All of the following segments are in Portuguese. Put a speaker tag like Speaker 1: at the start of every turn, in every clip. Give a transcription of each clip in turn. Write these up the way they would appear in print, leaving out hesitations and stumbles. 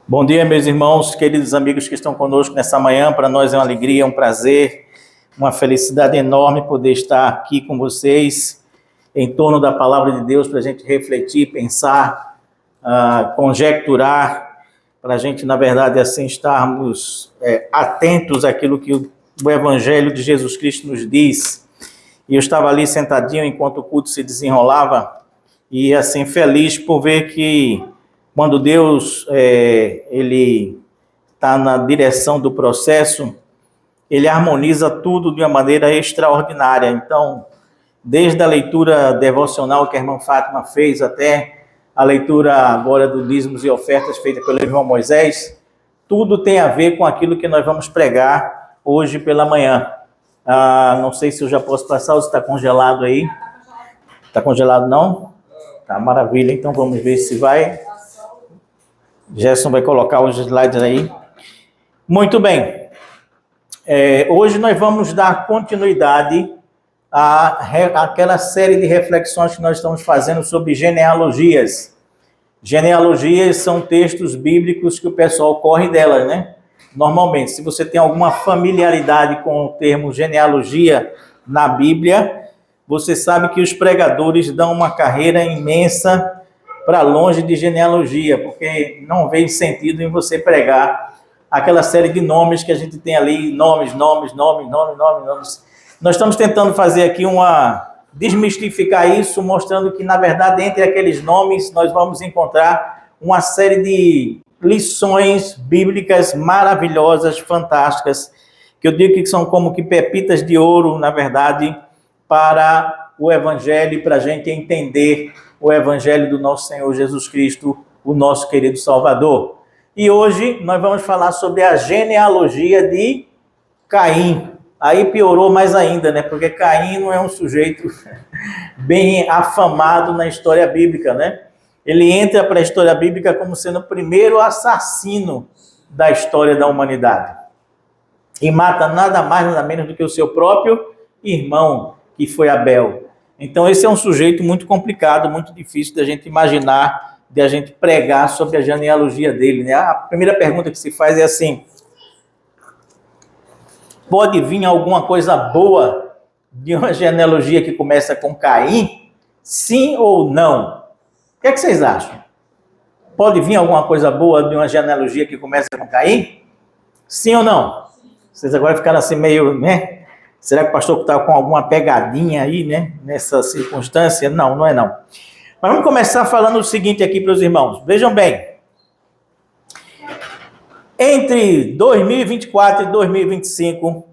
Speaker 1: Bom dia, meus irmãos, queridos amigos que estão conosco nessa manhã. Para nós é uma alegria, um prazer, uma felicidade enorme poder estar aqui com vocês em torno da palavra de Deus para a gente refletir, pensar, conjecturar, para a gente, na verdade, assim estarmos atentos àquilo que o Evangelho de Jesus Cristo nos diz. E eu estava ali sentadinho enquanto o culto se desenrolava e assim feliz por ver que quando Deus ele está na direção do processo, ele harmoniza tudo de uma maneira extraordinária. Então, desde a leitura devocional que a irmã Fátima fez até a leitura agora do dízimos e ofertas feita pelo irmão Moisés, tudo tem a ver com aquilo que nós vamos pregar hoje pela manhã. Não sei se eu já posso passar ou se está congelado aí. Está congelado não? Tá, maravilha. Então vamos ver se vai. Gerson vai colocar os slides aí. Muito bem. Hoje nós vamos dar continuidade àquela série de reflexões que nós estamos fazendo sobre genealogias. Genealogias são textos bíblicos que o pessoal corre delas, né? Normalmente, se você tem alguma familiaridade com o termo genealogia na Bíblia, você sabe que os pregadores dão uma carreira imensa para longe de genealogia, porque não vê sentido em você pregar aquela série de nomes que a gente tem ali, nomes. Nós estamos tentando fazer aqui desmistificar isso, mostrando que, na verdade, entre aqueles nomes, nós vamos encontrar uma série de lições bíblicas maravilhosas, fantásticas, que eu digo que são como que pepitas de ouro, na verdade, para o Evangelho, para a gente entender o Evangelho do nosso Senhor Jesus Cristo, o nosso querido Salvador. E hoje nós vamos falar sobre a genealogia de Caim. Aí piorou mais ainda, né? Porque Caim não é um sujeito bem afamado na história bíblica, né? Ele entra para a história bíblica como sendo o primeiro assassino da história da humanidade. E mata nada mais, nada menos do que o seu próprio irmão, que foi Abel. Então, esse é um sujeito muito complicado, muito difícil de a gente imaginar, de a gente pregar sobre a genealogia dele, né? A primeira pergunta que se faz é assim: pode vir alguma coisa boa de uma genealogia que começa com Caim? Sim ou não? O que é que vocês acham? Pode vir alguma coisa boa de uma genealogia que começa com Caim? Sim ou não? Vocês agora ficaram assim meio, né? Será que o pastor está com alguma pegadinha aí, né? Nessa circunstância? Não, não é não. Mas vamos começar falando o seguinte aqui para os irmãos. Vejam bem. Entre 2024 e 2025,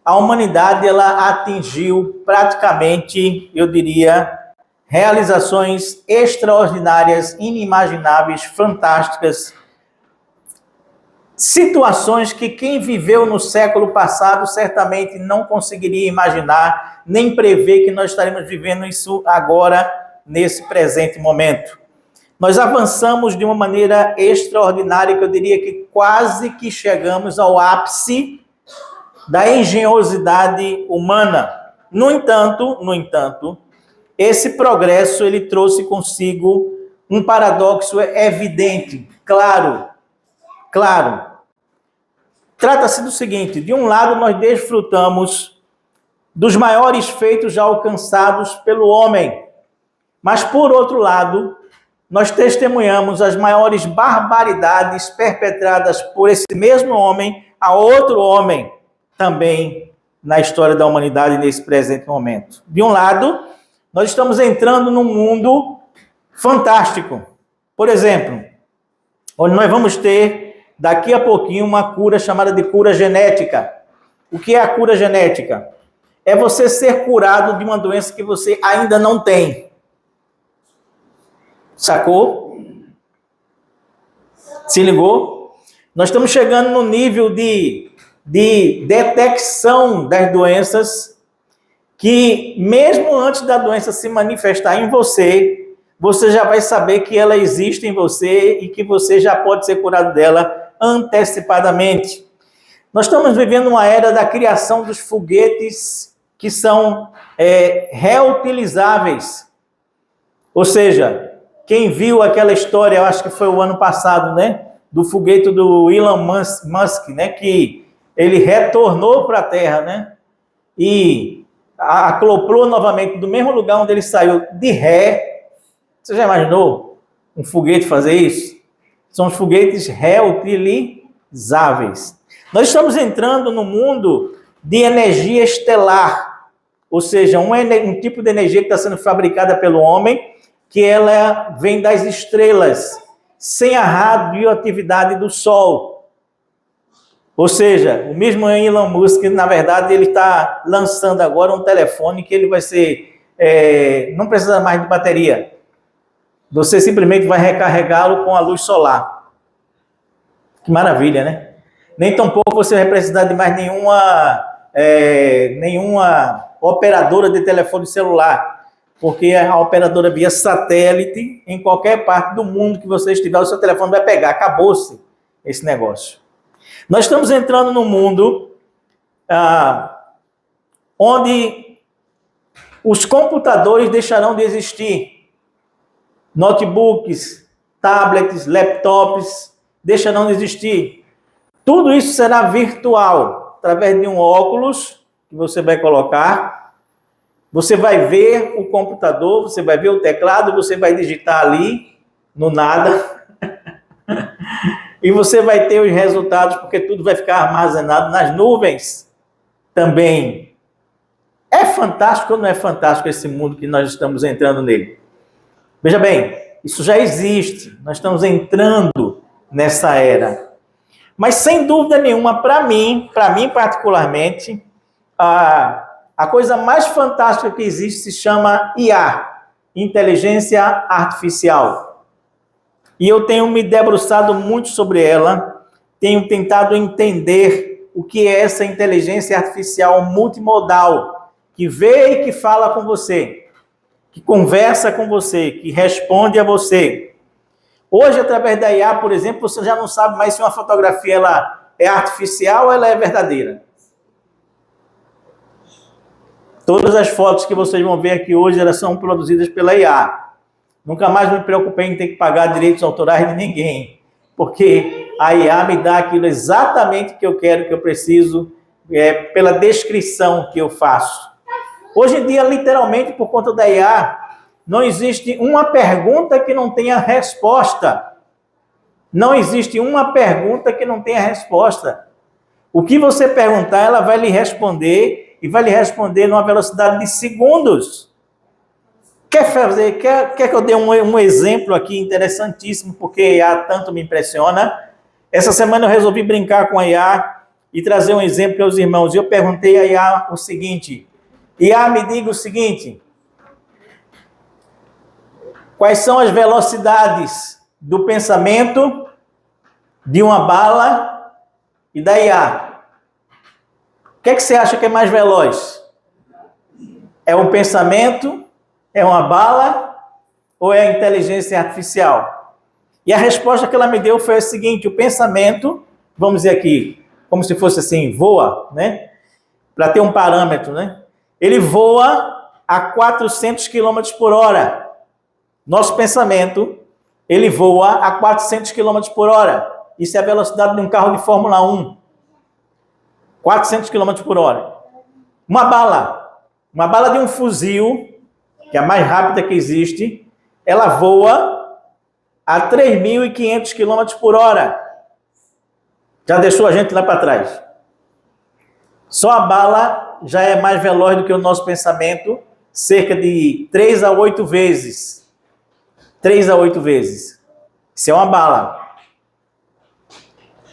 Speaker 1: a humanidade ela atingiu praticamente, eu diria, realizações extraordinárias, inimagináveis, fantásticas, situações que quem viveu no século passado certamente não conseguiria imaginar, nem prever que nós estaremos vivendo isso agora, nesse presente momento. Nós avançamos de uma maneira extraordinária, que eu diria que quase que chegamos ao ápice da engenhosidade humana. No entanto, esse progresso ele trouxe consigo um paradoxo evidente, claro. Trata-se do seguinte: de um lado nós desfrutamos dos maiores feitos já alcançados pelo homem, mas por outro lado, nós testemunhamos as maiores barbaridades perpetradas por esse mesmo homem a outro homem também na história da humanidade nesse presente momento. De um lado, nós estamos entrando num mundo fantástico. Por exemplo, onde nós vamos ter daqui a pouquinho uma cura chamada de cura genética. O que é a cura genética? É você ser curado de uma doença que você ainda não tem. Sacou? Se ligou? Nós estamos chegando no nível de detecção das doenças que, mesmo antes da doença se manifestar em você, você já vai saber que ela existe em você e que você já pode ser curado dela antecipadamente. Nós estamos vivendo uma era da criação dos foguetes que são reutilizáveis. Ou seja, Quem viu aquela história, eu acho que foi o ano passado, né? Do foguete do Elon Musk, né? Que ele retornou para a Terra, né? E acoplou novamente do mesmo lugar onde ele saiu de ré. Você já imaginou um foguete fazer isso? São os foguetes reutilizáveis. Nós estamos entrando no mundo de energia estelar, ou seja, um tipo de energia que está sendo fabricada pelo homem, que ela vem das estrelas, sem a radioatividade do Sol. Ou seja, o mesmo Elon Musk, na verdade, ele está lançando agora um telefone que ele vai ser, não precisa mais de bateria. Você simplesmente vai recarregá-lo com a luz solar. Que maravilha, né? Nem tampouco você vai precisar de mais nenhuma operadora de telefone celular, porque a operadora via satélite, em qualquer parte do mundo que você estiver, o seu telefone vai pegar. Acabou-se esse negócio. Nós estamos entrando num mundo onde os computadores deixarão de existir. Notebooks, tablets, laptops deixarão de existir. Tudo isso será virtual, através de um óculos que você vai colocar. Você vai ver o computador, você vai ver o teclado, você vai digitar ali, no nada, e você vai ter os resultados, porque tudo vai ficar armazenado nas nuvens também. É fantástico ou não é fantástico esse mundo que nós estamos entrando nele? Veja bem, isso já existe, nós estamos entrando nessa era. Mas, sem dúvida nenhuma, para mim particularmente, a coisa mais fantástica que existe se chama IA, Inteligência Artificial. E eu tenho me debruçado muito sobre ela, tenho tentado entender o que é essa inteligência artificial multimodal, que vê e que fala com você, que conversa com você, que responde a você. Hoje, através da IA, por exemplo, você já não sabe mais se uma fotografia ela é artificial ou ela é verdadeira. Todas as fotos que vocês vão ver aqui hoje, elas são produzidas pela IA. Nunca mais me preocupei em ter que pagar direitos autorais de ninguém, porque a IA me dá aquilo exatamente que eu quero, que eu preciso, pela descrição que eu faço. Hoje em dia, literalmente, por conta da IA, não existe uma pergunta que não tenha resposta. Não existe uma pergunta que não tenha resposta. O que você perguntar, ela vai lhe responder, e vai lhe responder numa velocidade de segundos. Quer que eu dê um exemplo aqui interessantíssimo, porque a IA tanto me impressiona? Essa semana eu resolvi brincar com a IA e trazer um exemplo aos irmãos. Eu perguntei a IA o seguinte: IA, me diga o seguinte, quais são as velocidades do pensamento, de uma bala e da IA? O que é que você acha que é mais veloz? É um pensamento? É uma bala? Ou é a inteligência artificial? E a resposta que ela me deu foi a seguinte: o pensamento, vamos dizer aqui, como se fosse assim, voa, né? Para ter um parâmetro, né? Ele voa a 400 km por hora. Nosso pensamento, ele voa a 400 km por hora. Isso é a velocidade de um carro de Fórmula 1. 400 km por hora. Uma bala de um fuzil, que é a mais rápida que existe, ela voa a 3.500 km por hora. Já deixou a gente lá para trás. Só a bala já é mais veloz do que o nosso pensamento, cerca de 3 a 8 vezes. 3 a 8 vezes. Isso é uma bala.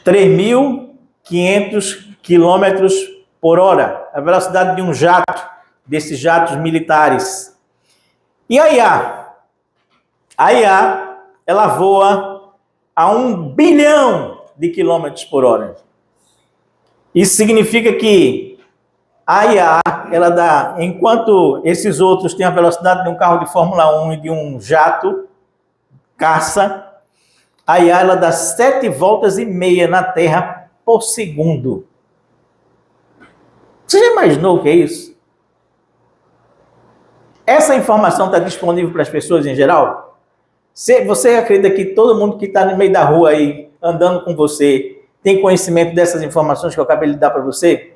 Speaker 1: 3.500 quilômetros por hora, a velocidade de um jato, desses jatos militares. E a IA? A IA, ela voa a 1 bilhão de quilômetros por hora. Isso significa que a IA, ela dá, enquanto esses outros têm a velocidade de um carro de Fórmula 1 e de um jato, caça, a IA, ela dá 7,5 voltas na Terra por segundo. Você já imaginou o que é isso? Essa informação está disponível para as pessoas em geral? Você acredita que todo mundo que está no meio da rua aí, andando com você, tem conhecimento dessas informações que eu acabei de dar para você?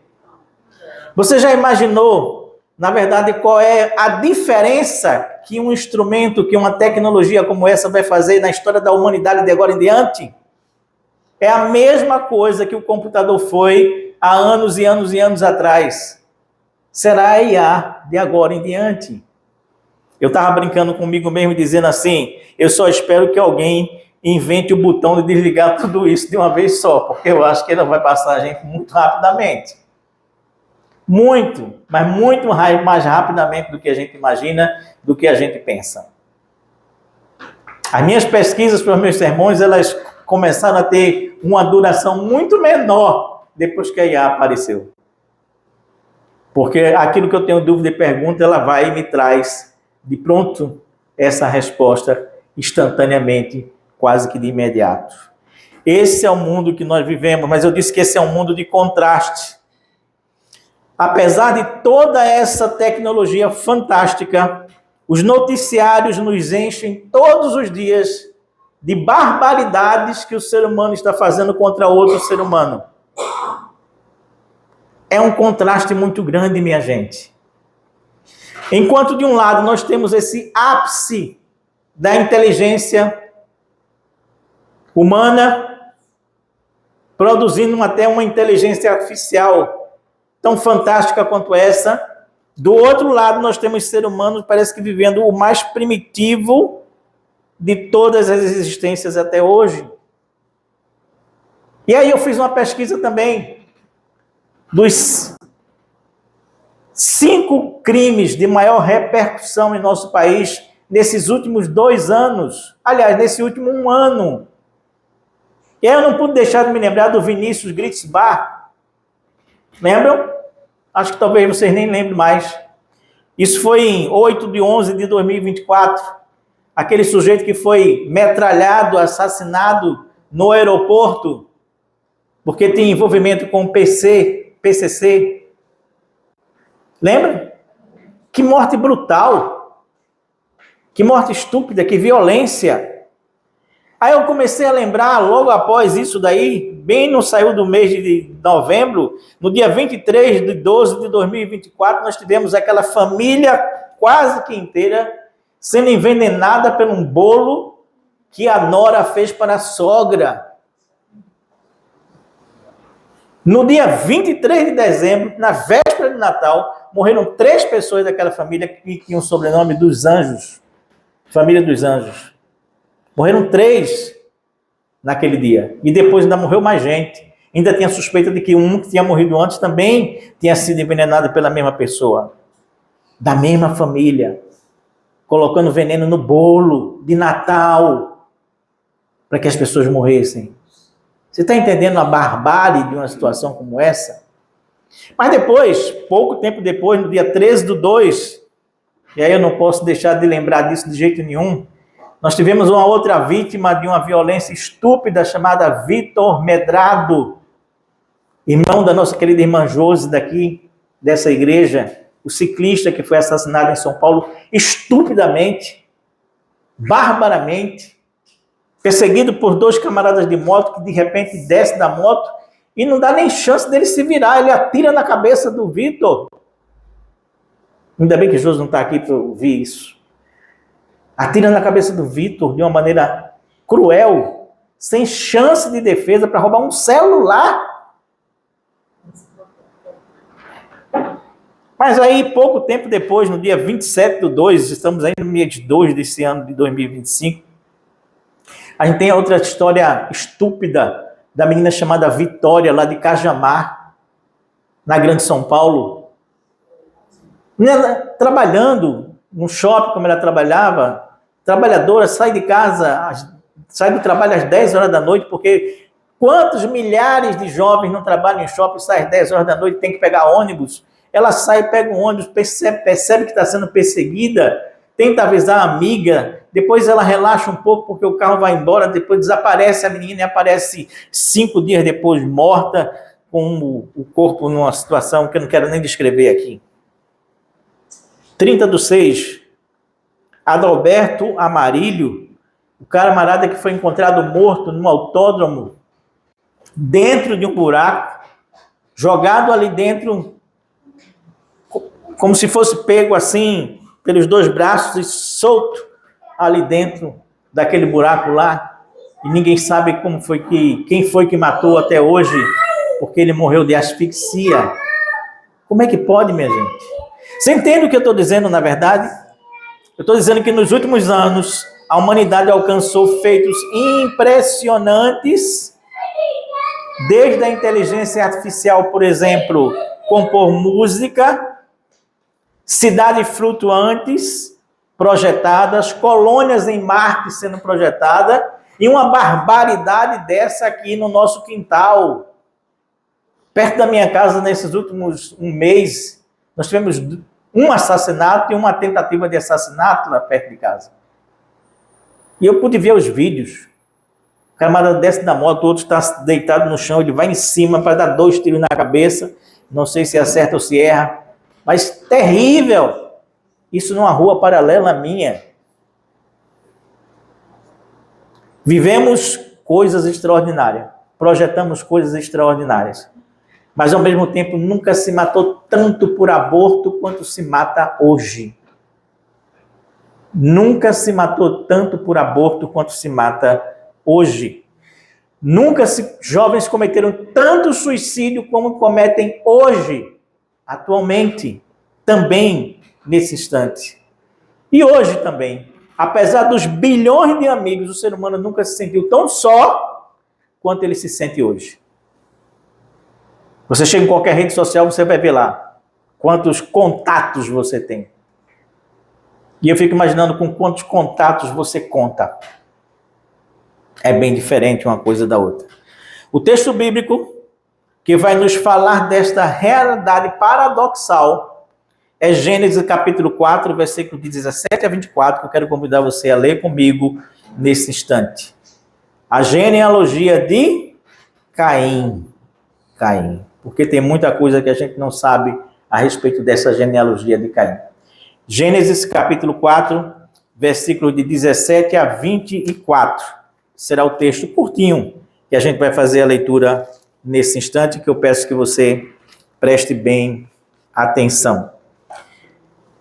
Speaker 1: Você já imaginou, na verdade, qual é a diferença que um instrumento, que uma tecnologia como essa vai fazer na história da humanidade de agora em diante? É a mesma coisa que o computador foi há anos e anos e anos atrás. Será a IA de agora em diante. Eu estava brincando comigo mesmo, dizendo assim, eu só espero que alguém invente o botão de desligar tudo isso de uma vez só, porque eu acho que ele vai passar a gente muito rapidamente. Muito, mas muito mais rapidamente do que a gente imagina, do que a gente pensa. As minhas pesquisas para os meus sermões, elas começaram a ter uma duração muito menor depois que a IA apareceu. Porque aquilo que eu tenho dúvida e pergunta, ela vai e me traz de pronto essa resposta instantaneamente, quase que de imediato. Esse é o mundo que nós vivemos, mas eu disse que esse é um mundo de contraste. Apesar de toda essa tecnologia fantástica, os noticiários nos enchem todos os dias de barbaridades que o ser humano está fazendo contra outro ser humano. É um contraste muito grande, minha gente. Enquanto de um lado nós temos esse ápice da inteligência humana, produzindo até uma inteligência artificial tão fantástica quanto essa, do outro lado nós temos ser humanos, parece que vivendo o mais primitivo de todas as existências até hoje. E aí eu fiz uma pesquisa também dos 5 crimes de maior repercussão em nosso país nesses últimos 2 anos. Aliás, nesse último 1 ano. E aí eu não pude deixar de me lembrar do Vinícius Gritzbach. Lembram? Acho que talvez vocês nem lembrem mais. Isso foi em 8/11/2024. Aquele sujeito que foi metralhado, assassinado no aeroporto, porque tinha envolvimento com o PCC. Lembra? Que morte brutal. Que morte estúpida, que violência. Aí eu comecei a lembrar, logo após isso daí, bem no saiu do mês de novembro, no dia 23/12/2024, nós tivemos aquela família quase que inteira sendo envenenada por um bolo que a nora fez para a sogra. No dia 23 de dezembro, na véspera de Natal, morreram 3 pessoas daquela família que tinham o sobrenome dos Anjos. Família dos Anjos. Morreram 3 naquele dia. E depois ainda morreu mais gente. Ainda tinha suspeita de que um que tinha morrido antes também tinha sido envenenado pela mesma pessoa. Da mesma família. Colocando veneno no bolo de Natal para que as pessoas morressem. Você está entendendo a barbárie de uma situação como essa? Mas depois, pouco tempo depois, no dia 13/2, e aí eu não posso deixar de lembrar disso de jeito nenhum, nós tivemos uma outra vítima de uma violência estúpida chamada Vitor Medrado, irmão da nossa querida irmã Josi daqui, dessa igreja, o ciclista que foi assassinado em São Paulo, estupidamente, barbaramente, perseguido por 2 camaradas de moto que de repente desce da moto e não dá nem chance dele se virar, ele atira na cabeça do Vitor. Ainda bem que Josi não está aqui para ouvir isso. Atira na cabeça do Vitor de uma maneira cruel, sem chance de defesa, para roubar um celular. Mas aí, pouco tempo depois, no dia 27/2, estamos ainda no mês 2 desse ano de 2025, a gente tem a outra história estúpida da menina chamada Vitória, lá de Cajamar, na Grande São Paulo. Ela, trabalhando no shopping, como ela trabalhava, trabalhadora, sai de casa, sai do trabalho às 10 horas da noite, porque quantos milhares de jovens não trabalham em shopping, saem às 10 horas da noite, tem que pegar ônibus. Ela sai, pega um ônibus, percebe que está sendo perseguida, tenta avisar a amiga, depois ela relaxa um pouco porque o carro vai embora, depois desaparece a menina e aparece 5 dias depois morta, com o corpo numa situação que eu não quero nem descrever aqui. 30/6, Adalberto Amarílio, O camarada que foi encontrado morto num autódromo, dentro de um buraco, jogado ali dentro, como se fosse pego assim, pelos dois braços e solto ali dentro daquele buraco lá. E ninguém sabe quem foi que matou até hoje, porque ele morreu de asfixia. Como é que pode, minha gente? Você entende o que eu estou dizendo, na verdade? Eu estou dizendo que nos últimos anos, a humanidade alcançou feitos impressionantes, desde a inteligência artificial, por exemplo, compor música, cidades flutuantes projetadas, colônias em Marte sendo projetadas, e uma barbaridade dessa aqui no nosso quintal. Perto da minha casa, nesses últimos um mês, nós tivemos um assassinato e uma tentativa de assassinato lá perto de casa. E eu pude ver os vídeos. O camarada desce da moto, o outro está deitado no chão, ele vai em cima para dar 2 tiros na cabeça. Não sei se acerta ou se erra. Mas terrível! Isso numa rua paralela à minha. Vivemos coisas extraordinárias. Projetamos coisas extraordinárias. Mas, ao mesmo tempo, nunca se matou tanto por aborto quanto se mata hoje. Nunca se matou tanto por aborto quanto se mata hoje. Jovens cometeram tanto suicídio como cometem hoje, atualmente, também nesse instante. E hoje também, apesar dos bilhões de amigos, o ser humano nunca se sentiu tão só quanto ele se sente hoje. Você chega em qualquer rede social, você vai ver lá quantos contatos você tem. E eu fico imaginando com quantos contatos você conta. É bem diferente uma coisa da outra. O texto bíblico que vai nos falar desta realidade paradoxal é Gênesis capítulo 4, versículo de 17 a 24, que eu quero convidar você a ler comigo nesse instante. A genealogia de Caim. Porque tem muita coisa que a gente não sabe a respeito dessa genealogia de Caim. Gênesis capítulo 4, versículo de 17 a 24. Será o texto curtinho que a gente vai fazer a leitura nesse instante, que eu peço que você preste bem atenção.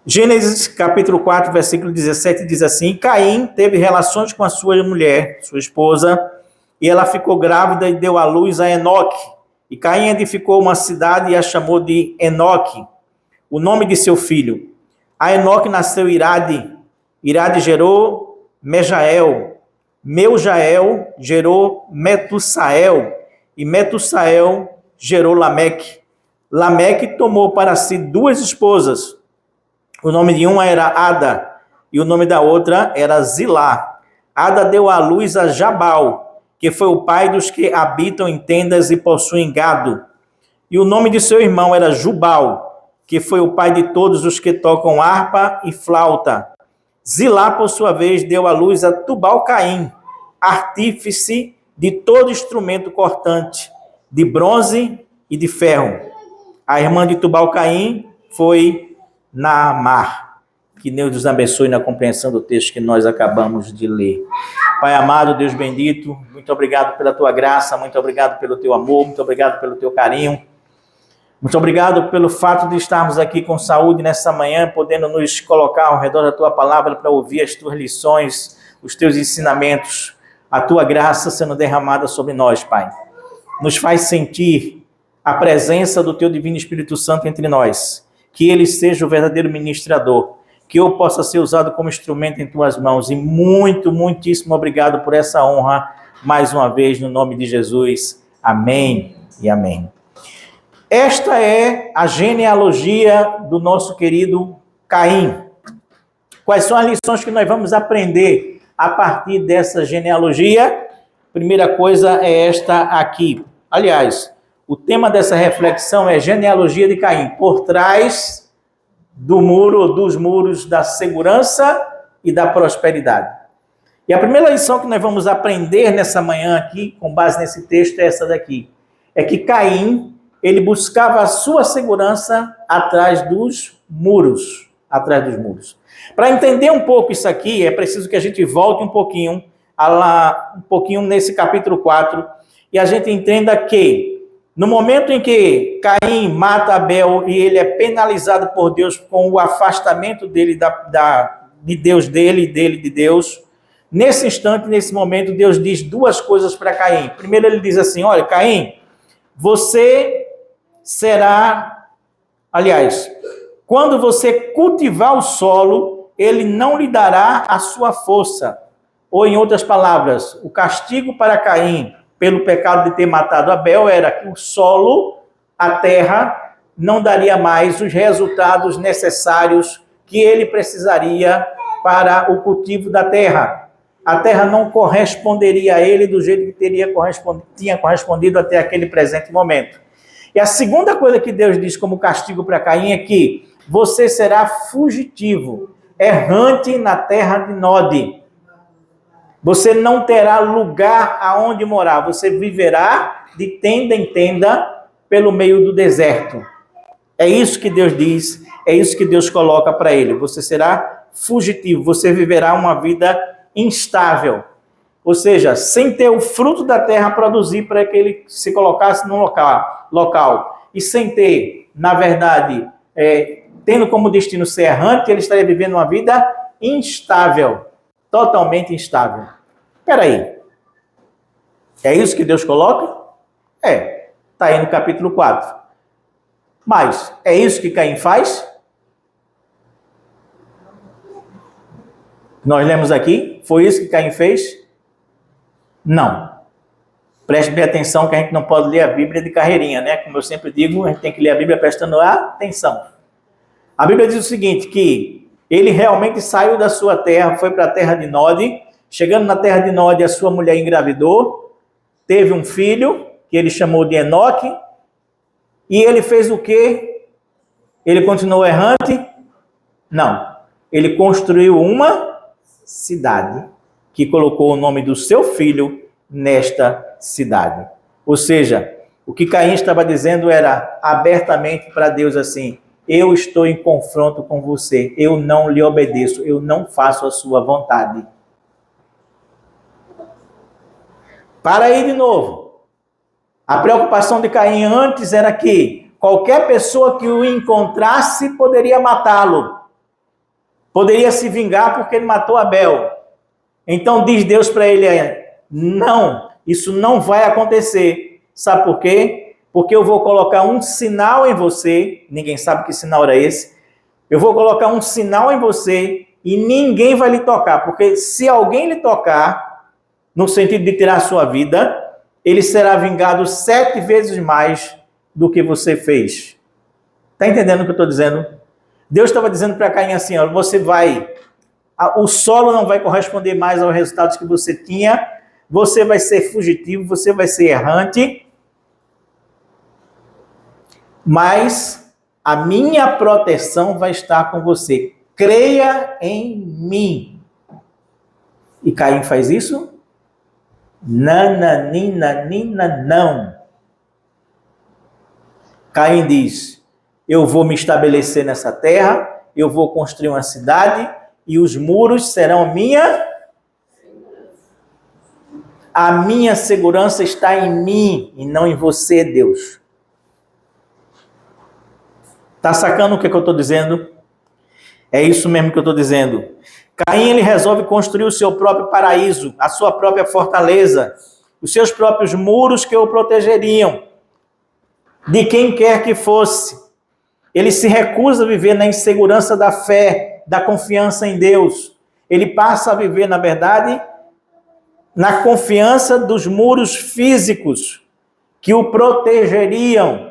Speaker 1: Gênesis capítulo 4, versículo 17 diz assim: Caim teve relações com a sua mulher, sua esposa, e ela ficou grávida e deu à luz a Enoque. E Caim edificou uma cidade e a chamou de Enoque, o nome de seu filho. A Enoque nasceu Irade. Irade gerou Mejael. Meujael gerou Metussael. E Metussael gerou Lameque. Lameque tomou para si 2 esposas. O nome de uma era Ada e o nome da outra era Zilá. Ada deu à luz a Jabal, que foi o pai dos que habitam em tendas e possuem gado. E o nome de seu irmão era Jubal, que foi o pai de todos os que tocam harpa e flauta. Zilá, por sua vez, deu à luz a Tubal-Caim, artífice de todo instrumento cortante, de bronze e de ferro. A irmã de Tubal-Caim foi Naamar. Que Deus nos abençoe na compreensão do texto que nós acabamos de ler. Pai amado, Deus bendito, muito obrigado pela tua graça, muito obrigado pelo teu amor, muito obrigado pelo teu carinho. Muito obrigado pelo fato de estarmos aqui com saúde nessa manhã, podendo nos colocar ao redor da tua palavra para ouvir as tuas lições, os teus ensinamentos, a tua graça sendo derramada sobre nós, Pai. Nos faz sentir a presença do teu divino Espírito Santo entre nós, que ele seja o verdadeiro ministrador, que eu possa ser usado como instrumento em tuas mãos. E muitíssimo obrigado por essa honra, mais uma vez, no nome de Jesus. Amém e amém. Esta é a genealogia do nosso querido Caim. Quais são as lições que nós vamos aprender a partir dessa genealogia? Primeira coisa é esta aqui. Aliás, o tema dessa reflexão é genealogia de Caim, por trás do muro, dos muros da segurança e da prosperidade. E a primeira lição que nós vamos aprender nessa manhã aqui, com base nesse texto, é essa daqui. É que Caim, ele buscava a sua segurança atrás dos muros. Para entender um pouco isso aqui, é preciso que a gente volte um pouquinho um pouquinho nesse capítulo 4 e a gente entenda que no momento em que Caim mata Abel e ele é penalizado por Deus com o afastamento dele de Deus de Deus, nesse instante, nesse momento, Deus diz duas coisas para Caim. Primeiro ele diz assim, olha, Caim, você será, aliás, quando você cultivar o solo, ele não lhe dará a sua força. Ou em outras palavras, o castigo para Caim pelo pecado de ter matado Abel era que o solo, a terra, não daria mais os resultados necessários que ele precisaria para o cultivo da terra. A terra não corresponderia a ele do jeito que tinha correspondido até aquele presente momento. E a segunda coisa que Deus diz como castigo para Caim é que você será fugitivo, errante na terra de Nod. Você não terá lugar aonde morar. Você viverá de tenda em tenda pelo meio do deserto. É isso que Deus diz, é isso que Deus coloca para ele. Você será fugitivo, você viverá uma vida instável. Ou seja, sem ter o fruto da terra a produzir para que ele se colocasse no local. E sem ter, na verdade, tendo como destino ser errante, ele estaria vivendo uma vida instável. Totalmente instável. Espera aí. É isso que Deus coloca? Está aí no capítulo 4. Mas é isso que Caim faz? Nós lemos aqui? Foi isso que Caim fez? Não. Preste bem atenção que a gente não pode ler a Bíblia de carreirinha, né? Como eu sempre digo, a gente tem que ler a Bíblia prestando atenção. A Bíblia diz o seguinte, que ele realmente saiu da sua terra, foi para a terra de Nod. Chegando na terra de Nod, a sua mulher engravidou, teve um filho, que ele chamou de Enoque, e ele fez o quê? Ele continuou errante? Não. Ele construiu uma cidade, que colocou o nome do seu filho nesta cidade. Ou seja, o que Caim estava dizendo era abertamente para Deus assim, eu estou em confronto com você, eu não lhe obedeço, eu não faço a sua vontade. Para aí de novo. A preocupação de Caim antes era que qualquer pessoa que o encontrasse poderia matá-lo. Poderia se vingar porque ele matou Abel. Então diz Deus para ele, não, isso não vai acontecer. Sabe por quê? Porque eu vou colocar um sinal em você, ninguém sabe que sinal era esse, eu vou colocar um sinal em você e ninguém vai lhe tocar, porque se alguém lhe tocar, no sentido de tirar a sua vida, ele será vingado 7 vezes mais do que você fez. Está entendendo o que eu estou dizendo? Deus estava dizendo para Caim assim, ó, o solo não vai corresponder mais aos resultados que você tinha, você vai ser fugitivo, você vai ser errante, mas a minha proteção vai estar com você. Creia em mim. E Caim faz isso? Nananina, não. Caim diz, eu vou me estabelecer nessa terra, eu vou construir uma cidade e os muros serão minha. A minha segurança está em mim e não em você, Deus. Está sacando o que eu estou dizendo? É isso mesmo que eu estou dizendo. Caim, ele resolve construir o seu próprio paraíso, a sua própria fortaleza, os seus próprios muros que o protegeriam de quem quer que fosse. Ele se recusa a viver na insegurança da fé, da confiança em Deus. Ele passa a viver, na verdade, na confiança dos muros físicos que o protegeriam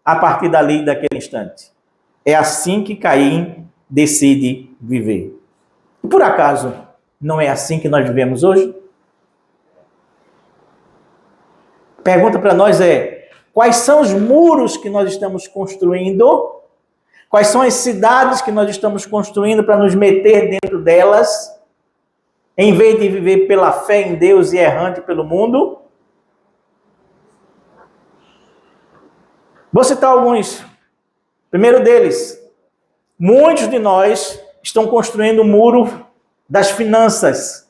Speaker 1: a partir dali, daquele instante. É assim que Caim decide viver. E por acaso, não é assim que nós vivemos hoje? Pergunta para nós quais são os muros que nós estamos construindo? Quais são as cidades que nós estamos construindo para nos meter dentro delas? Em vez de viver pela fé em Deus e errante pelo mundo? Vou citar alguns. Primeiro deles, muitos de nós estão construindo o muro das finanças.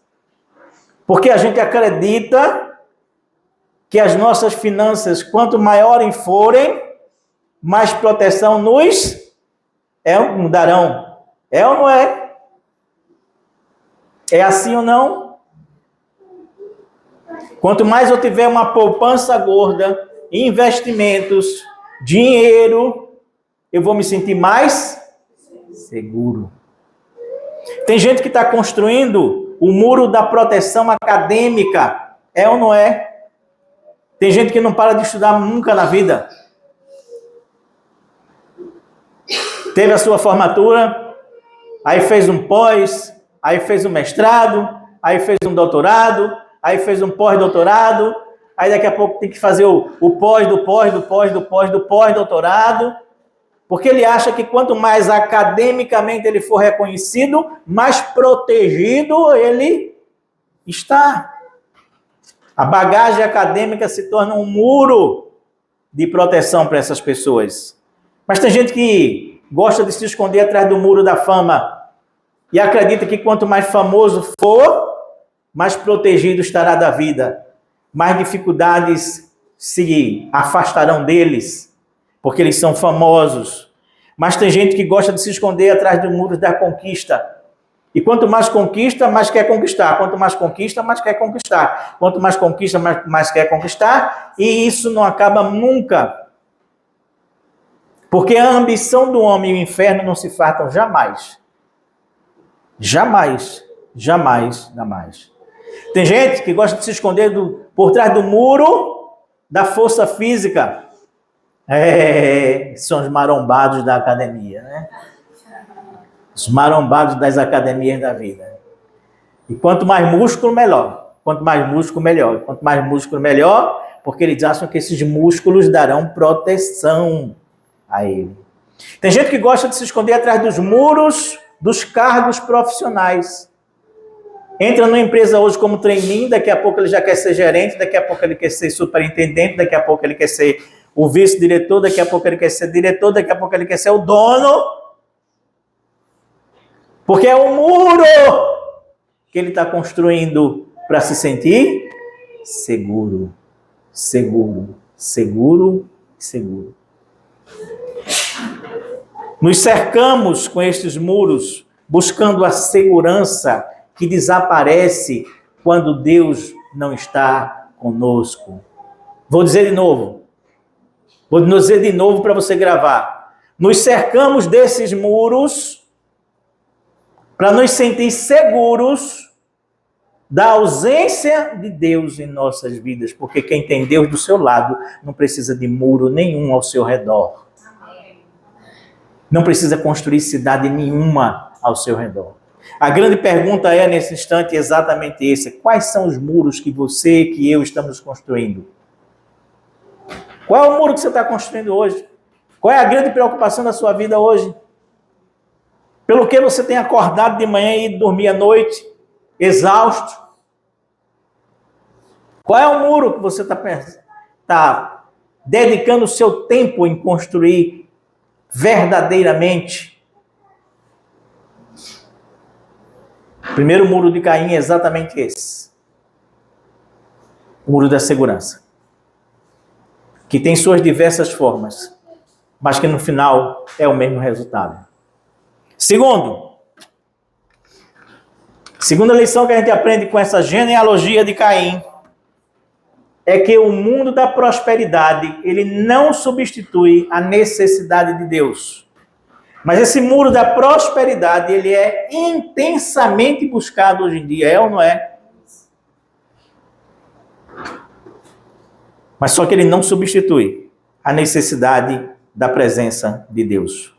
Speaker 1: Porque a gente acredita que as nossas finanças, quanto maiorem forem, mais proteção nos darão. É ou não é? É assim ou não? Quanto mais eu tiver uma poupança gorda, investimentos, dinheiro, eu vou me sentir mais seguro. Tem gente que está construindo o muro da proteção acadêmica. É ou não é? Tem gente que não para de estudar nunca na vida. Teve a sua formatura, aí fez um pós, aí fez um mestrado, aí fez um doutorado, aí fez um pós-doutorado, aí daqui a pouco tem que fazer o pós-doutorado, porque ele acha que quanto mais academicamente ele for reconhecido, mais protegido ele está. A bagagem acadêmica se torna um muro de proteção para essas pessoas. Mas tem gente que gosta de se esconder atrás do muro da fama e acredita que quanto mais famoso for, mais protegido estará da vida. Mais dificuldades se afastarão deles, porque eles são famosos. Mas tem gente que gosta de se esconder atrás do muro da conquista. E quanto mais conquista, mais quer conquistar. Quanto mais conquista, mais quer conquistar. Quanto mais conquista, mais quer conquistar. E isso não acaba nunca. Porque a ambição do homem e o inferno não se fartam jamais. Jamais. Jamais, jamais. Tem gente que gosta de se esconder por trás do muro da força física. São os marombados da academia, né? Os marombados das academias da vida. E quanto mais músculo, melhor. Quanto mais músculo, melhor. Quanto mais músculo, melhor, porque eles acham que esses músculos darão proteção a ele. Tem gente que gosta de se esconder atrás dos muros dos cargos profissionais. Entra numa empresa hoje como trainee, daqui a pouco ele já quer ser gerente, daqui a pouco ele quer ser superintendente, daqui a pouco ele quer ser o vice-diretor, daqui a pouco ele quer ser diretor, daqui a pouco ele quer ser o dono. Porque é o muro que ele está construindo para se sentir seguro, seguro, seguro, seguro. Nos cercamos com estes muros, buscando a segurança que desaparece quando Deus não está conosco. Vou dizer de novo para você gravar. Nos cercamos desses muros para nos sentir seguros da ausência de Deus em nossas vidas, porque quem tem Deus do seu lado não precisa de muro nenhum ao seu redor. Não precisa construir cidade nenhuma ao seu redor. A grande pergunta é, nesse instante, exatamente essa: quais são os muros que você, que eu estamos construindo? Qual é o muro que você está construindo hoje? Qual é a grande preocupação da sua vida hoje? Pelo que você tem acordado de manhã e ido dormir à noite, exausto? Qual é o muro que você está dedicando o seu tempo em construir verdadeiramente? O primeiro muro de Caim é exatamente esse. O muro da segurança. Que tem suas diversas formas, mas que no final é o mesmo resultado. Segunda lição que a gente aprende com essa genealogia de Caim é que o mundo da prosperidade, ele não substitui a necessidade de Deus. Mas esse muro da prosperidade, ele é intensamente buscado hoje em dia, é ou não é? Mas só que ele não substitui a necessidade da presença de Deus.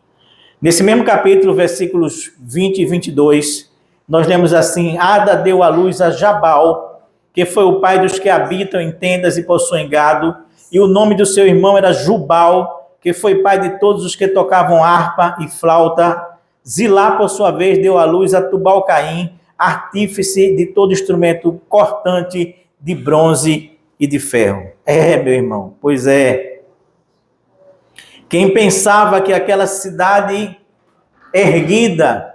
Speaker 1: Nesse mesmo capítulo, versículos 20 e 22, nós lemos assim: Ada deu à luz a Jabal, que foi o pai dos que habitam em tendas e possuem gado, e o nome do seu irmão era Jubal, que foi pai de todos os que tocavam harpa e flauta. Zilá, por sua vez, deu à luz a Tubal-Caim, artífice de todo instrumento cortante de bronze e de ferro. Meu irmão, pois é. Quem pensava que aquela cidade erguida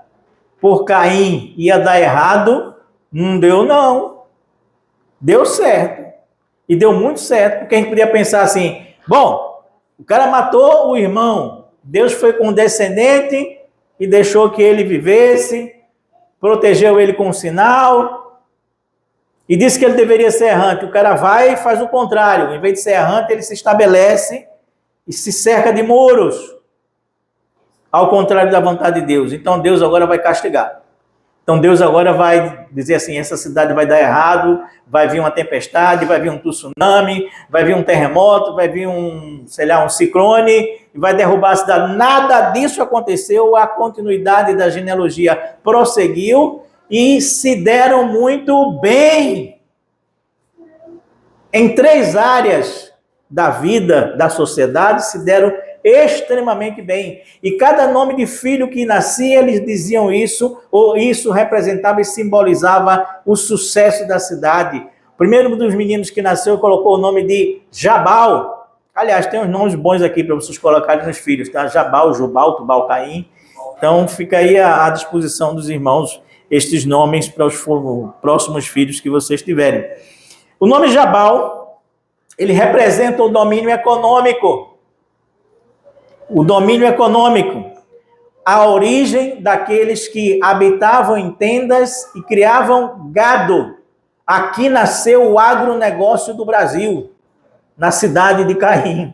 Speaker 1: por Caim ia dar errado, não deu não. Deu certo. E deu muito certo, porque a gente podia pensar assim, bom, o cara matou o irmão, Deus foi condescendente e deixou que ele vivesse, protegeu ele com um sinal e disse que ele deveria ser errante. O cara vai e faz o contrário. Em vez de ser errante, ele se estabelece e se cerca de muros, ao contrário da vontade de Deus. Então Deus agora vai castigar. Então Deus agora vai dizer assim, essa cidade vai dar errado, vai vir uma tempestade, vai vir um tsunami, vai vir um terremoto, vai vir um ciclone, e vai derrubar a cidade. Nada disso aconteceu, a continuidade da genealogia prosseguiu e se deram muito bem. Em 3 áreas da vida, da sociedade, se deram extremamente bem. E cada nome de filho que nascia, eles diziam isso, ou isso representava e simbolizava o sucesso da cidade. O primeiro dos meninos que nasceu colocou o nome de Jabal. Aliás, tem uns nomes bons aqui para vocês colocarem nos filhos, tá? Jabal, Jubal, Tubal, Caim. Então fica aí à disposição dos irmãos estes nomes para os próximos filhos que vocês tiverem. O nome Jabal, ele representa o domínio econômico. O domínio econômico, a origem daqueles que habitavam em tendas e criavam gado. Aqui nasceu o agronegócio do Brasil, na cidade de Caim.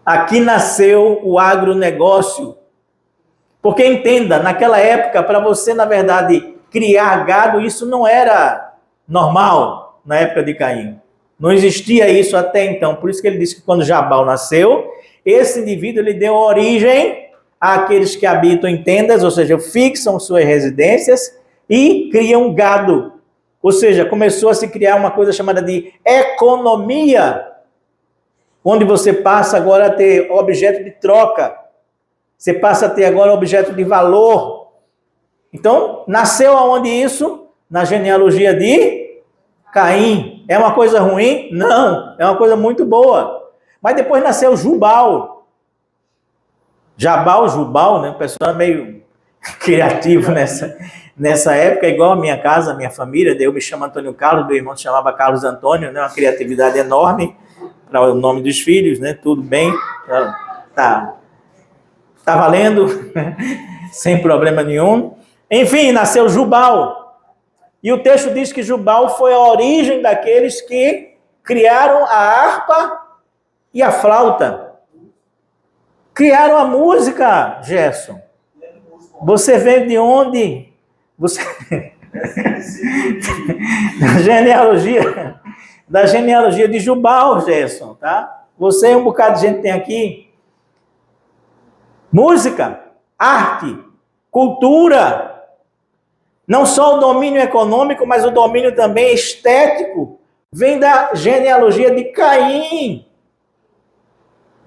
Speaker 1: Aqui nasceu o agronegócio. Porque entenda, naquela época, para você, na verdade, criar gado, isso não era normal na época de Caim. Não existia isso até então. Por isso que ele disse que quando Jabal nasceu, esse indivíduo ele deu origem àqueles que habitam em tendas, ou seja, fixam suas residências e criam gado. Ou seja, começou a se criar uma coisa chamada de economia, onde você passa agora a ter objeto de troca. Você passa a ter agora objeto de valor. Então, nasceu aonde isso? Na genealogia de Caim. É uma coisa ruim? Não, é uma coisa muito boa. Mas depois nasceu Jubal. Jubal, né? O pessoal é meio criativo nessa época, igual a minha casa, a minha família. Eu me chamo Antônio Carlos, meu irmão se chamava Carlos Antônio, né? Uma criatividade enorme para o nome dos filhos, né? Tudo bem, tá valendo, sem problema nenhum. Enfim, nasceu Jubal. E o texto diz que Jubal foi a origem daqueles que criaram a harpa e a flauta. Criaram a música, Gerson. Você vem de onde? Você... da genealogia de Jubal, Gerson, tá? Você e um bocado de gente tem aqui. Música, arte, cultura. Não só o domínio econômico, mas o domínio também estético vem da genealogia de Caim.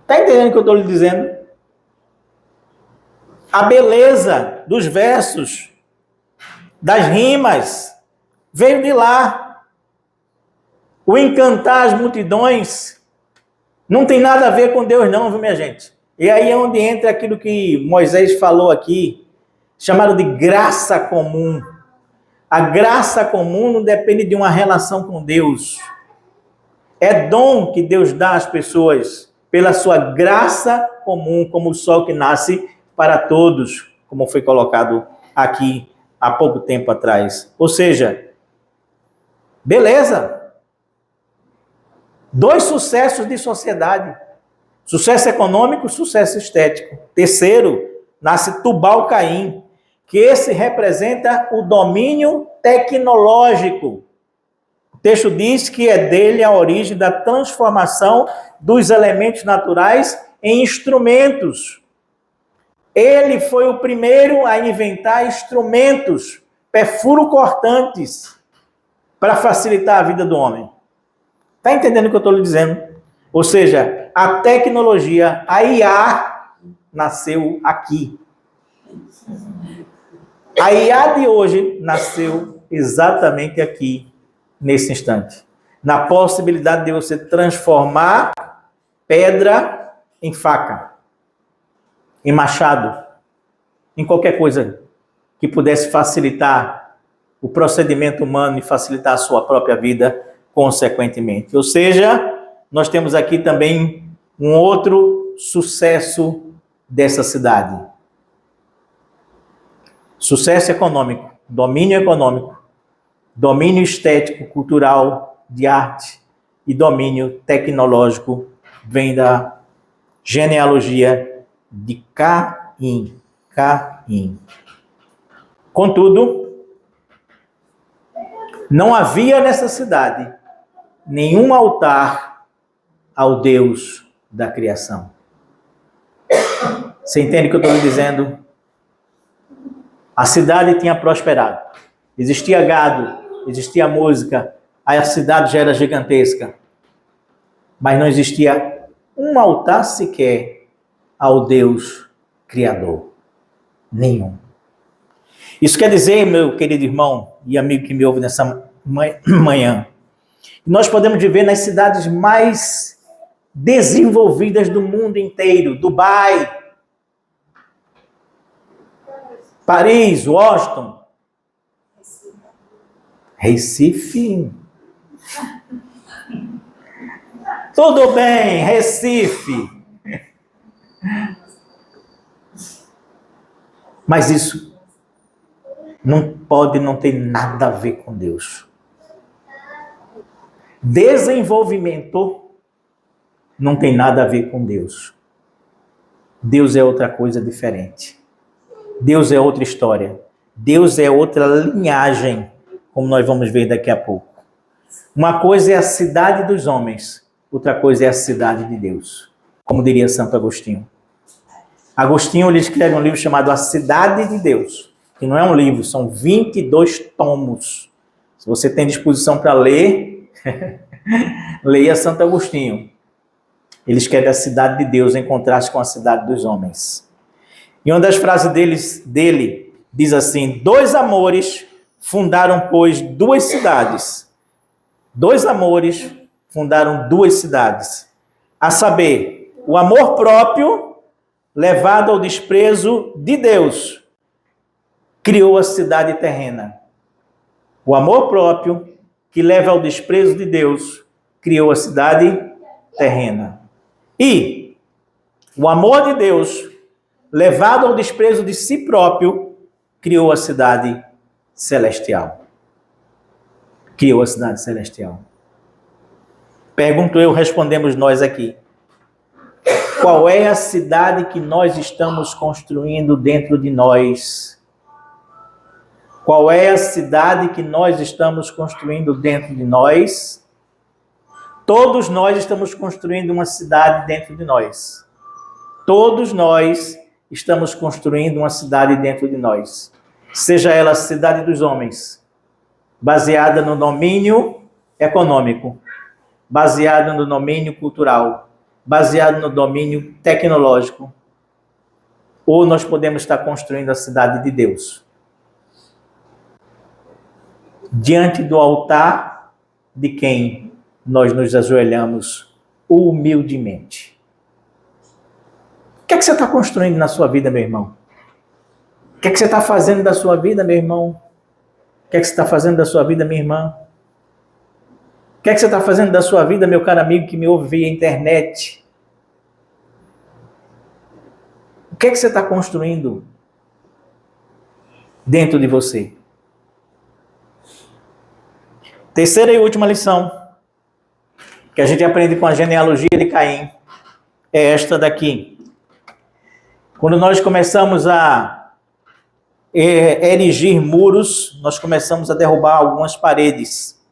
Speaker 1: Está entendendo o que eu estou lhe dizendo? A beleza dos versos, das rimas, veio de lá. O encantar as multidões não tem nada a ver com Deus não, viu, minha gente? E aí é onde entra aquilo que Moisés falou aqui, chamado de graça comum. A graça comum não depende de uma relação com Deus. É dom que Deus dá às pessoas pela sua graça comum, como o sol que nasce para todos, como foi colocado aqui há pouco tempo atrás. Ou seja, beleza. 2 sucessos de sociedade. Sucesso econômico, sucesso estético. Terceiro, nasce Tubal Caim, que esse representa o domínio tecnológico. O texto diz que é dele a origem da transformação dos elementos naturais em instrumentos. Ele foi o primeiro a inventar instrumentos perfuro-cortantes para facilitar a vida do homem. Está entendendo o que eu estou lhe dizendo? Ou seja, a tecnologia, a IA, nasceu aqui. A IA de hoje nasceu exatamente aqui, nesse instante. Na possibilidade de você transformar pedra em faca, em machado, em qualquer coisa que pudesse facilitar o procedimento humano e facilitar a sua própria vida consequentemente. Ou seja, nós temos aqui também um outro sucesso dessa cidade. Sucesso econômico, domínio estético, cultural, de arte e domínio tecnológico vem da genealogia de Caim. Contudo, não havia nessa cidade nenhum altar ao Deus da criação. Você entende o que eu estou dizendo? A cidade tinha prosperado. Existia gado, existia música, a cidade já era gigantesca. Mas não existia um altar sequer ao Deus Criador. Nenhum. Isso quer dizer, meu querido irmão e amigo que me ouve nessa manhã, nós podemos viver nas cidades mais desenvolvidas do mundo inteiro, Dubai, Paris, Washington, Recife. Tudo bem, Recife. Mas isso não ter nada a ver com Deus. Desenvolvimento não tem nada a ver com Deus. Deus é outra coisa diferente. Deus é outra história. Deus é outra linhagem, como nós vamos ver daqui a pouco. Uma coisa é a cidade dos homens, outra coisa é a cidade de Deus, como diria Santo Agostinho. Agostinho ele escreve um livro chamado A Cidade de Deus, que não é um livro, são 22 tomos. Se você tem disposição para ler, leia Santo Agostinho. Ele escreve a cidade de Deus em contraste com a cidade dos homens. E uma das frases dele diz assim: 2 amores fundaram, pois, 2 cidades. 2 amores fundaram 2 cidades. A saber, o amor próprio, levado ao desprezo de Deus, criou a cidade terrena. O amor próprio, que leva ao desprezo de Deus, criou a cidade terrena. E o amor de Deus, levado ao desprezo de si próprio, criou a cidade celestial. Criou a cidade celestial. Pergunto eu, respondemos nós aqui. Qual é a cidade que nós estamos construindo dentro de nós? Qual é a cidade que nós estamos construindo dentro de nós? Todos nós estamos construindo uma cidade dentro de nós. Todos nós estamos construindo uma cidade dentro de nós. Seja ela a cidade dos homens, baseada no domínio econômico, baseada no domínio cultural, baseado no domínio tecnológico, ou nós podemos estar construindo a cidade de Deus. Diante do altar de quem nós nos ajoelhamos humildemente. O que é que você está construindo na sua vida, meu irmão? O que é que você está fazendo da sua vida, meu irmão? O que é que você está fazendo da sua vida, minha irmã? O que é que você está fazendo da sua vida, meu caro amigo que me ouve via internet? O que é que você está construindo dentro de você? Terceira e última lição que a gente aprende com a genealogia de Caim é esta daqui. Quando nós começamos a erigir muros, nós começamos a derrubar algumas paredes.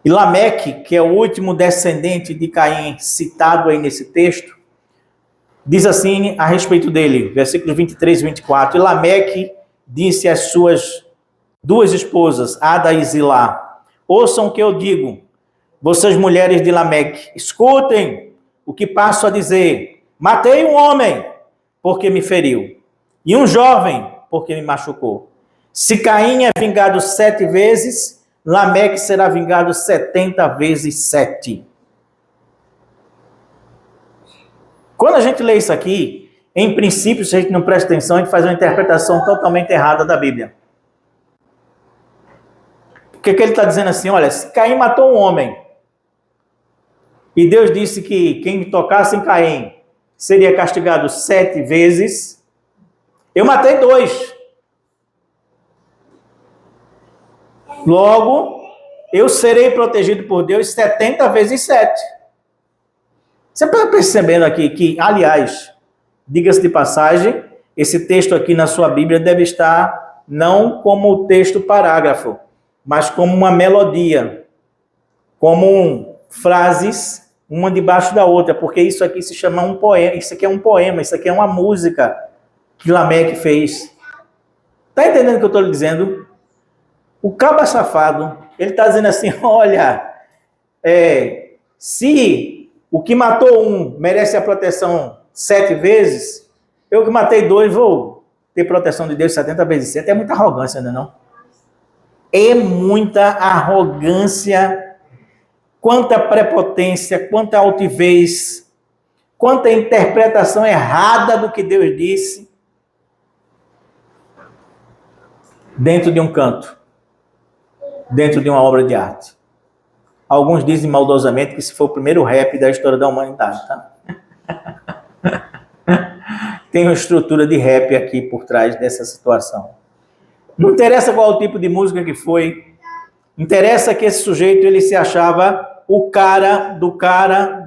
Speaker 1: E Lameque, que é o último descendente de Caim citado aí nesse texto, diz assim a respeito dele, versículos 23 e 24. E Lameque disse às suas 2 esposas, Ada e Zilá: ouçam o que eu digo, vocês mulheres de Lameque, escutem o que passo a dizer. Matei um homem, porque me feriu, e um jovem, porque me machucou. Se Caim é vingado 7 vezes, Lameque será vingado 70 vezes 7. Quando a gente lê isso aqui, em princípio, se a gente não presta atenção, a gente faz uma interpretação totalmente errada da Bíblia. que ele está dizendo assim? Olha, se Caim matou um homem, e Deus disse que quem tocasse em Caim seria castigado 7 vezes, eu matei 2. Logo, eu serei protegido por Deus 70 vezes 7. Você está percebendo aqui que, aliás, diga-se de passagem, esse texto aqui na sua Bíblia deve estar não como o texto parágrafo, mas como uma melodia, como frases, uma debaixo da outra, porque isso aqui se chama um poema, isso aqui é um poema, isso aqui é uma música que Lameque fez. Está entendendo o que eu estou lhe dizendo? O caba safado, ele está dizendo assim, olha, se o que matou um merece a proteção 7 vezes, eu que matei 2 vou ter proteção de Deus 70 vezes 7. É muita arrogância, não é não? É muita arrogância, quanta prepotência, quanta altivez, quanta interpretação errada do que Deus disse dentro de um canto, dentro de uma obra de arte. Alguns dizem maldosamente que esse foi o primeiro rap da história da humanidade, tá? Tem uma estrutura de rap aqui por trás dessa situação. Não interessa qual o tipo de música que foi, interessa que esse sujeito ele se achava o cara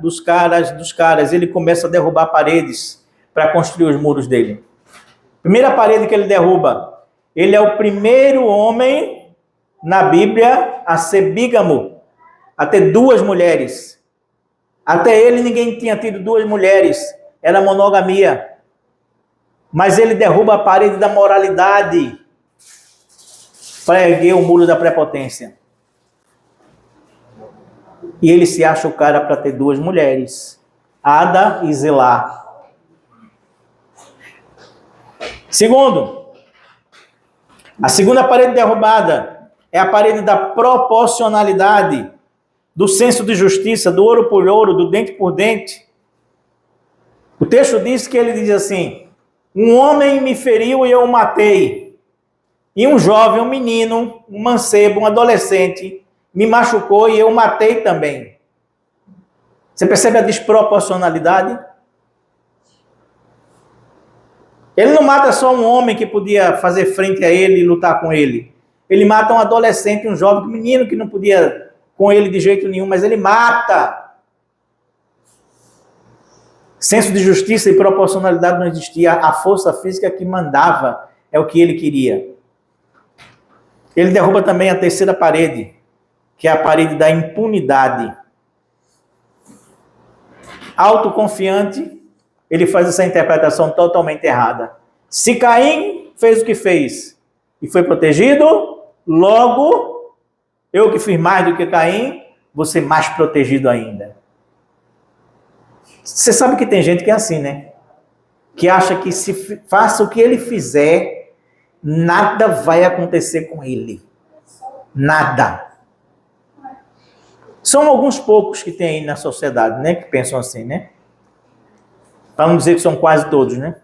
Speaker 1: dos caras. Ele começa a derrubar paredes para construir os muros dele. Primeira parede que ele derruba, ele é o primeiro homem na Bíblia a ser bígamo, a ter 2 mulheres. Até ele ninguém tinha tido 2 mulheres, era monogamia. Mas ele derruba a parede da moralidade para erguer o muro da prepotência. E ele se acha o cara para ter 2 mulheres, Ada e Zilá. Segundo, a segunda parede derrubada é a parede da proporcionalidade, do senso de justiça, do ouro por ouro, do dente por dente. O texto diz que ele diz assim: um homem me feriu e eu o matei. E um jovem, um menino, um mancebo, um adolescente, me machucou e eu o matei também. Você percebe a desproporcionalidade? Ele não mata só um homem que podia fazer frente a ele e lutar com ele. Ele mata um adolescente, um jovem, um menino que não podia com ele de jeito nenhum, mas ele mata. Senso de justiça e proporcionalidade não existia. A força física que mandava é o que ele queria. Ele derruba também a terceira parede, que é a parede da impunidade. Autoconfiante, ele faz essa interpretação totalmente errada. Se Caim fez o que fez e foi protegido, logo, eu que fiz mais do que Caim, vou ser mais protegido ainda. Você sabe que tem gente que é assim, né? Que acha que se faça o que ele fizer, nada vai acontecer com ele. Nada. São alguns poucos que tem aí na sociedade, né? Que pensam assim, né? Para não dizer que são quase todos, né?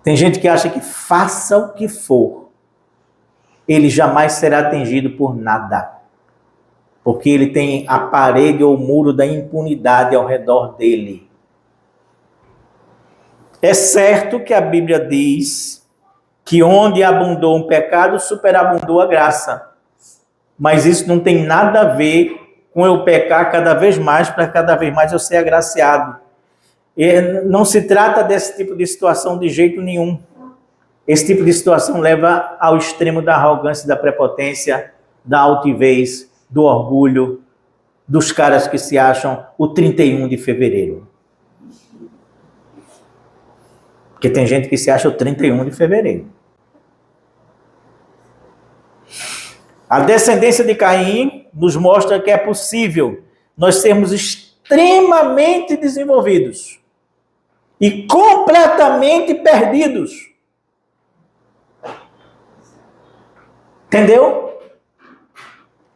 Speaker 1: Tem gente que acha que faça o que for, ele jamais será atingido por nada. Porque ele tem a parede ou o muro da impunidade ao redor dele. É certo que a Bíblia diz que onde abundou um pecado, superabundou a graça. Mas isso não tem nada a ver com eu pecar cada vez mais, para cada vez mais eu ser agraciado. E não se trata desse tipo de situação de jeito nenhum. Esse tipo de situação leva ao extremo da arrogância, da prepotência, da altivez, do orgulho, dos caras que se acham o 31 de fevereiro. Porque tem gente que se acha o 31 de fevereiro. A descendência de Caim nos mostra que é possível nós sermos extremamente desenvolvidos e completamente perdidos. Entendeu?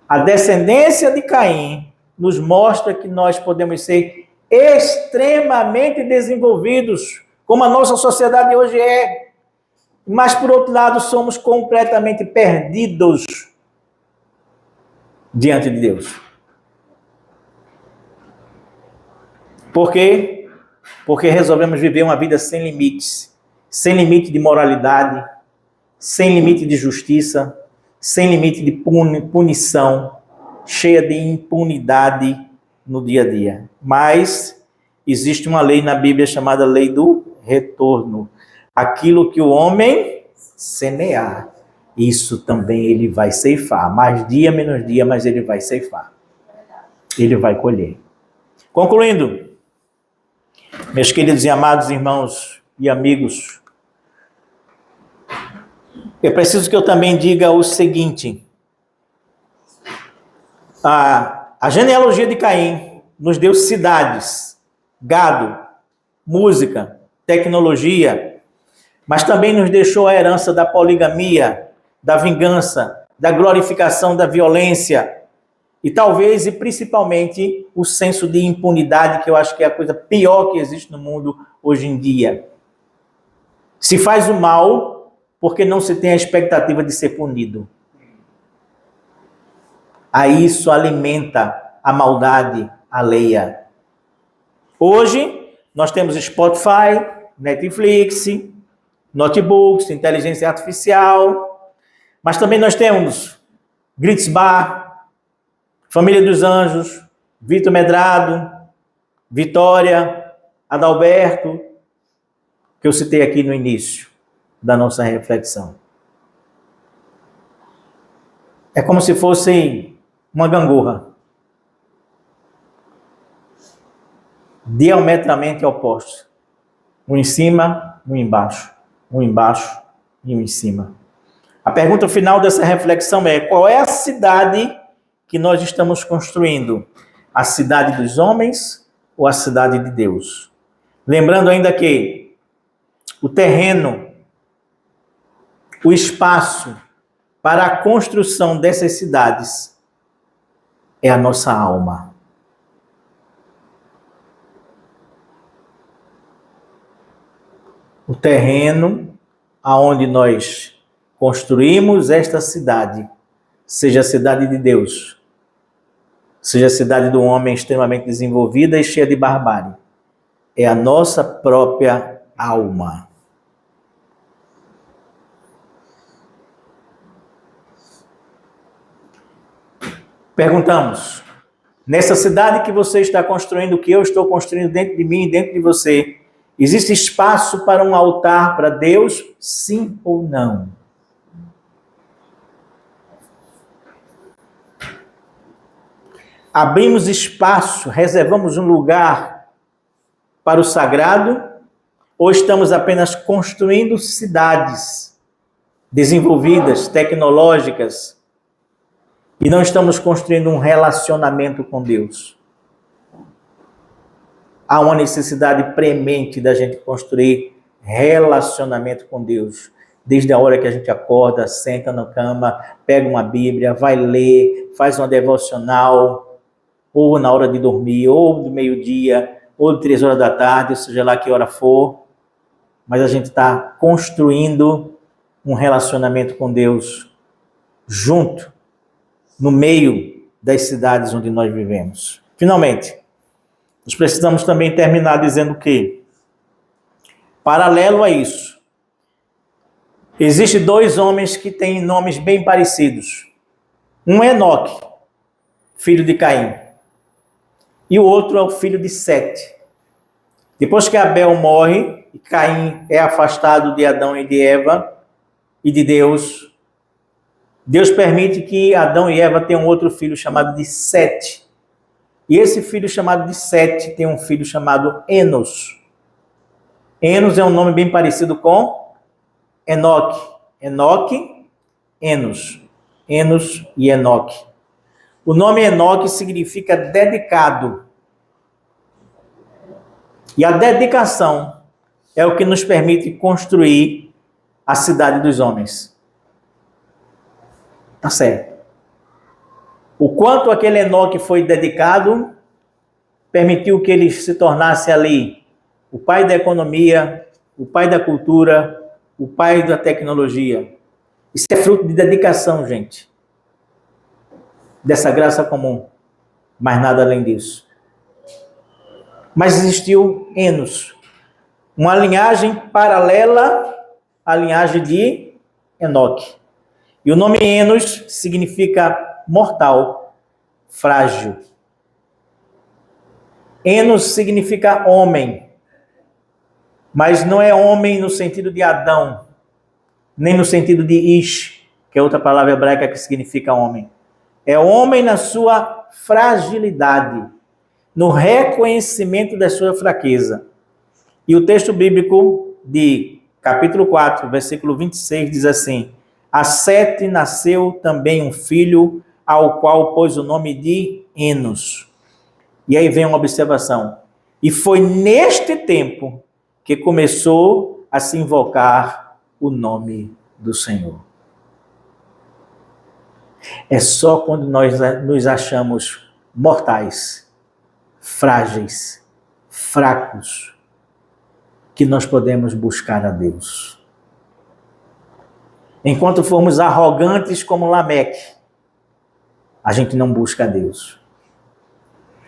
Speaker 1: A descendência de Caim nos mostra que nós podemos ser extremamente desenvolvidos, como a nossa sociedade hoje é. Mas, por outro lado, somos completamente perdidos diante de Deus. Por quê? Porque resolvemos viver uma vida sem limites, sem limite de moralidade, sem limite de justiça, sem limite de punição, cheia de impunidade no dia a dia. Mas existe uma lei na Bíblia chamada lei do retorno. Aquilo que o homem semear, isso também ele vai ceifar. Mais dia, menos dia, mas ele vai ceifar. Ele vai colher. Concluindo, meus queridos e amados irmãos e amigos, eu preciso que eu também diga o seguinte: a genealogia de Caim nos deu cidades, gado, música, tecnologia, mas também nos deixou a herança da poligamia, da vingança, da glorificação da violência e talvez e principalmente o senso de impunidade, que eu acho que é a coisa pior que existe no mundo hoje em dia. Se faz o mal porque não se tem a expectativa de ser punido. A isso alimenta a maldade alheia. Hoje, nós temos Spotify, Netflix, notebooks, inteligência artificial, mas também nós temos Grits Bar, Família dos Anjos, Vitor Medrado, Vitória, Adalberto, que eu citei aqui no início da nossa reflexão. É como se fosse uma gangorra, diametralmente opostos. Um em cima, um embaixo. Um embaixo e um em cima. A pergunta final dessa reflexão é: qual é a cidade que nós estamos construindo? A cidade dos homens ou a cidade de Deus? Lembrando ainda que o terreno, o espaço para a construção dessas cidades é a nossa alma. O terreno aonde nós construímos esta cidade, seja a cidade de Deus, seja a cidade do homem extremamente desenvolvida e cheia de barbárie, é a nossa própria alma. Perguntamos: nessa cidade que você está construindo, que eu estou construindo dentro de mim e dentro de você, existe espaço para um altar para Deus? Sim ou não? Abrimos espaço, reservamos um lugar para o sagrado? Ou estamos apenas construindo cidades desenvolvidas, tecnológicas, e não estamos construindo um relacionamento com Deus? Há uma necessidade premente da gente construir relacionamento com Deus. Desde a hora que a gente acorda, senta na cama, pega uma Bíblia, vai ler, faz uma devocional, ou na hora de dormir, ou do meio-dia, ou de 3 horas da tarde, seja lá que hora for. Mas a gente está construindo um relacionamento com Deus junto, no meio das cidades onde nós vivemos. Finalmente, nós precisamos também terminar dizendo que, paralelo a isso, existem 2 homens que têm nomes bem parecidos. Um é Enoque, filho de Caim, e o outro é o filho de Sete. Depois que Abel morre e Caim é afastado de Adão e de Eva e de Deus, Deus permite que Adão e Eva tenham outro filho chamado de Sete. E esse filho chamado de Sete tem um filho chamado Enos. Enos é um nome bem parecido com Enoque. Enoque, Enos. Enos e Enoque. O nome Enoque significa dedicado. E a dedicação é o que nos permite construir a cidade dos homens. Tá certo. O quanto aquele Enoque foi dedicado, permitiu que ele se tornasse ali o pai da economia, o pai da cultura, o pai da tecnologia. Isso é fruto de dedicação, gente. Dessa graça comum. Mas nada além disso. Mas existiu Enos, uma linhagem paralela à linhagem de Enoque. E o nome Enos significa mortal, frágil. Enos significa homem, mas não é homem no sentido de Adão, nem no sentido de Ish, que é outra palavra hebraica que significa homem. É homem na sua fragilidade, no reconhecimento da sua fraqueza. E o texto bíblico de capítulo 4, versículo 26 diz assim: a Sete nasceu também um filho, ao qual pôs o nome de Enos. E aí vem uma observação. E foi neste tempo que começou a se invocar o nome do Senhor. É só quando nós nos achamos mortais, frágeis, fracos, que nós podemos buscar a Deus. Enquanto formos arrogantes como Lameque, a gente não busca a Deus.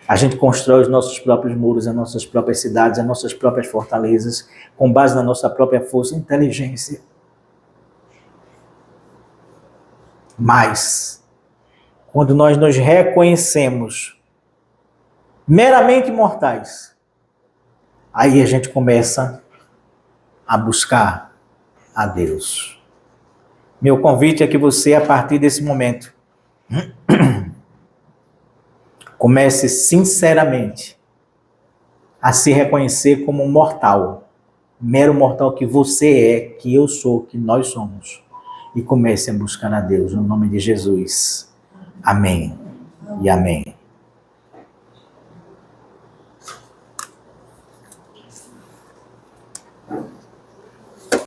Speaker 1: A gente constrói os nossos próprios muros, as nossas próprias cidades, as nossas próprias fortalezas, com base na nossa própria força e inteligência. Mas, quando nós nos reconhecemos meramente mortais, aí a gente começa a buscar a Deus. Meu convite é que você, a partir desse momento, comece sinceramente a se reconhecer como um mortal, mero mortal que você é, que eu sou, que nós somos, e comece a buscar a Deus, no nome de Jesus. Amém e amém.